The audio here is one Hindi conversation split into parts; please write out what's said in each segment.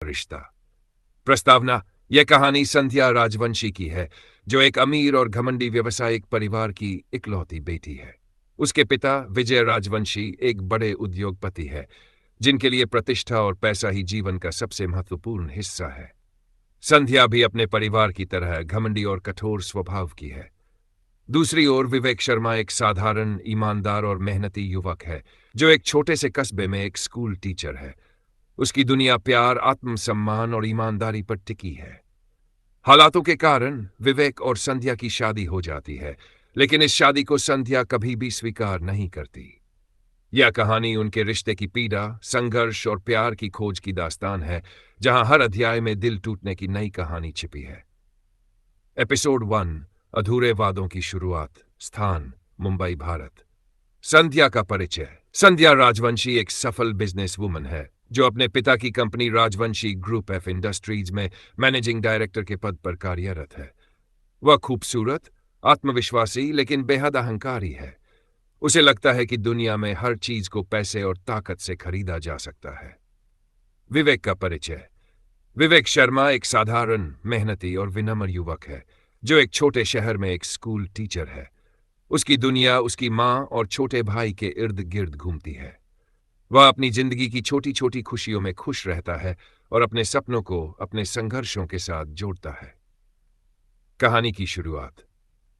रिश्ता। प्रस्तावना: यह कहानी संध्या राजवंशी की है, जो एक अमीर और घमंडी व्यवसायिक परिवार की इकलौती बेटी है। उसके पिता विजय राजवंशी एक बड़े उद्योगपति है, जिनके लिए प्रतिष्ठा और पैसा ही जीवन का सबसे महत्वपूर्ण हिस्सा है। संध्या भी अपने परिवार की तरह घमंडी और कठोर स्वभाव की है। दूसरी ओर विवेक शर्मा एक साधारण, ईमानदार और मेहनती युवक है, जो एक छोटे से कस्बे में एक स्कूल टीचर है। उसकी दुनिया प्यार, आत्मसम्मान और ईमानदारी पर टिकी है। हालातों के कारण विवेक और संध्या की शादी हो जाती है, लेकिन इस शादी को संध्या कभी भी स्वीकार नहीं करती। यह कहानी उनके रिश्ते की पीड़ा, संघर्ष और प्यार की खोज की दास्तान है, जहां हर अध्याय में दिल टूटने की नई कहानी छिपी है। एपिसोड 1: अधूरे वादों की शुरुआत। स्थान: मुंबई, भारत। संध्या का परिचय। संध्या राजवंशी एक सफल बिजनेस वुमन है, जो अपने पिता की company Rajvanshi group of industries में मैनेजिंग डायरेक्टर के पद पर कार्यरत है। वह खूबसूरत, आत्मविश्वासी लेकिन बेहद अहंकारी है। उसे लगता है कि दुनिया में हर चीज को पैसे और ताकत से खरीदा जा सकता है। विवेक का परिचय। विवेक शर्मा एक साधारण, मेहनती और विनम्र युवक है, जो एक छोटे शहर में एक स्कूल टीचर है। उसकी दुनिया उसकी मां और छोटे भाई के इर्द गिर्द घूमती है। वह अपनी जिंदगी की छोटी छोटी खुशियों में खुश रहता है और अपने सपनों को अपने संघर्षों के साथ जोड़ता है। कहानी की शुरुआत।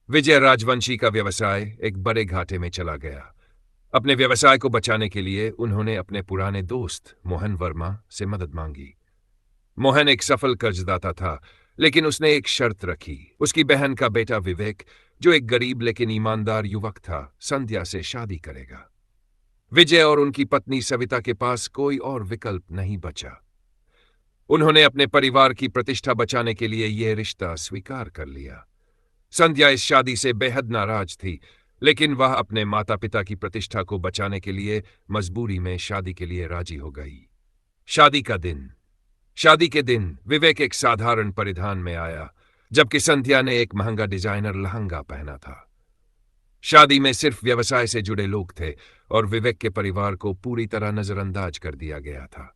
विजय राजवंशी का व्यवसाय एक बड़े घाटे में चला गया। अपने व्यवसाय को बचाने के लिए उन्होंने अपने पुराने दोस्त मोहन वर्मा से मदद मांगी। मोहन एक सफल कर्जदाता था, लेकिन उसने एक शर्त रखी। उसकी बहन का बेटा विवेक, जो एक गरीब लेकिन ईमानदार युवक था, संध्या से शादी करेगा। विजय और उनकी पत्नी सविता के पास कोई और विकल्प नहीं बचा। उन्होंने अपने परिवार की प्रतिष्ठा बचाने के लिए यह रिश्ता स्वीकार कर लिया। संध्या इस शादी से बेहद नाराज थी, लेकिन वह अपने माता पिता की प्रतिष्ठा को बचाने के लिए मजबूरी में शादी के लिए राजी हो गई। शादी का दिन। शादी के दिन विवेक एक साधारण परिधान में आया, जबकि संध्या ने एक महंगा डिजाइनर लहंगा पहना था। शादी में सिर्फ व्यवसाय से जुड़े लोग थे और विवेक के परिवार को पूरी तरह नजरअंदाज कर दिया गया था।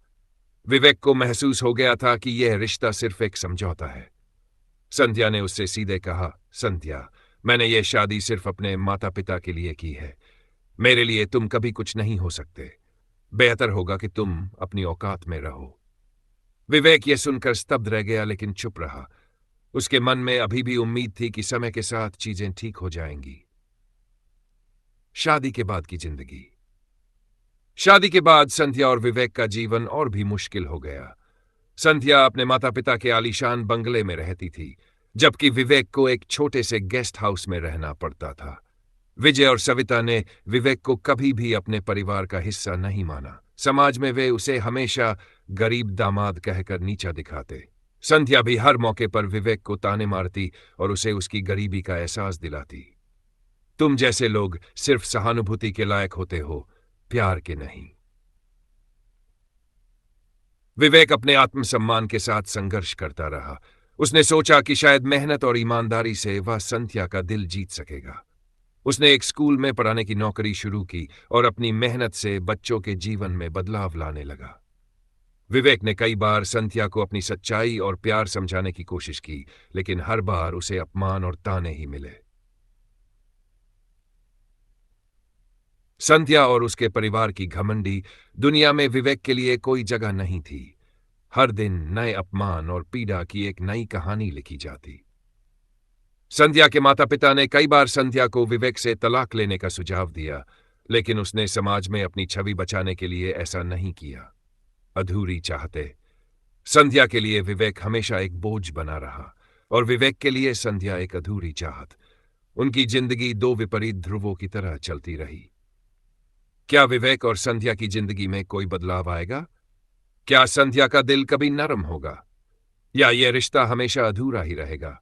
विवेक को महसूस हो गया था कि यह रिश्ता सिर्फ एक समझौता है। संध्या ने उससे सीधे कहा, संध्या, मैंने यह शादी सिर्फ अपने माता पिता के लिए की है। मेरे लिए तुम कभी कुछ नहीं हो सकते। बेहतर होगा कि तुम अपनी औकात में रहो। विवेक यह सुनकर स्तब्ध रह गया, लेकिन चुप रहा। उसके मन में अभी भी उम्मीद थी कि समय के साथ चीजें ठीक हो जाएंगी। शादी के बाद की जिंदगी। शादी के बाद संध्या और विवेक का जीवन और भी मुश्किल हो गया। संध्या अपने माता पिता के आलीशान बंगले में रहती थी, जबकि विवेक को एक छोटे से गेस्ट हाउस में रहना पड़ता था। विजय और सविता ने विवेक को कभी भी अपने परिवार का हिस्सा नहीं माना। समाज में वे उसे हमेशा गरीब दामाद कहकर नीचा दिखाते। संध्या भी हर मौके पर विवेक को ताने मारती और उसे उसकी गरीबी का एहसास दिलाती। तुम जैसे लोग सिर्फ सहानुभूति के लायक होते हो, प्यार के नहीं। विवेक अपने आत्मसम्मान के साथ संघर्ष करता रहा। उसने सोचा कि शायद मेहनत और ईमानदारी से वह संध्या का दिल जीत सकेगा। उसने एक स्कूल में पढ़ाने की नौकरी शुरू की और अपनी मेहनत से बच्चों के जीवन में बदलाव लाने लगा। विवेक ने कई बार संध्या को अपनी सच्चाई और प्यार समझाने की कोशिश की, लेकिन हर बार उसे अपमान और ताने ही मिले। संध्या और उसके परिवार की घमंडी दुनिया में विवेक के लिए कोई जगह नहीं थी। हर दिन नए अपमान और पीड़ा की एक नई कहानी लिखी जाती। संध्या के माता पिता ने कई बार संध्या को विवेक से तलाक लेने का सुझाव दिया, लेकिन उसने समाज में अपनी छवि बचाने के लिए ऐसा नहीं किया। अधूरी चाहते। संध्या के लिए विवेक हमेशा एक बोझ बना रहा और विवेक के लिए संध्या एक अधूरी चाहत। उनकी जिंदगी दो विपरीत ध्रुवों की तरह चलती रही। क्या विवेक और संध्या की जिंदगी में कोई बदलाव आएगा? क्या संध्या का दिल कभी नरम होगा, या यह रिश्ता हमेशा अधूरा ही रहेगा?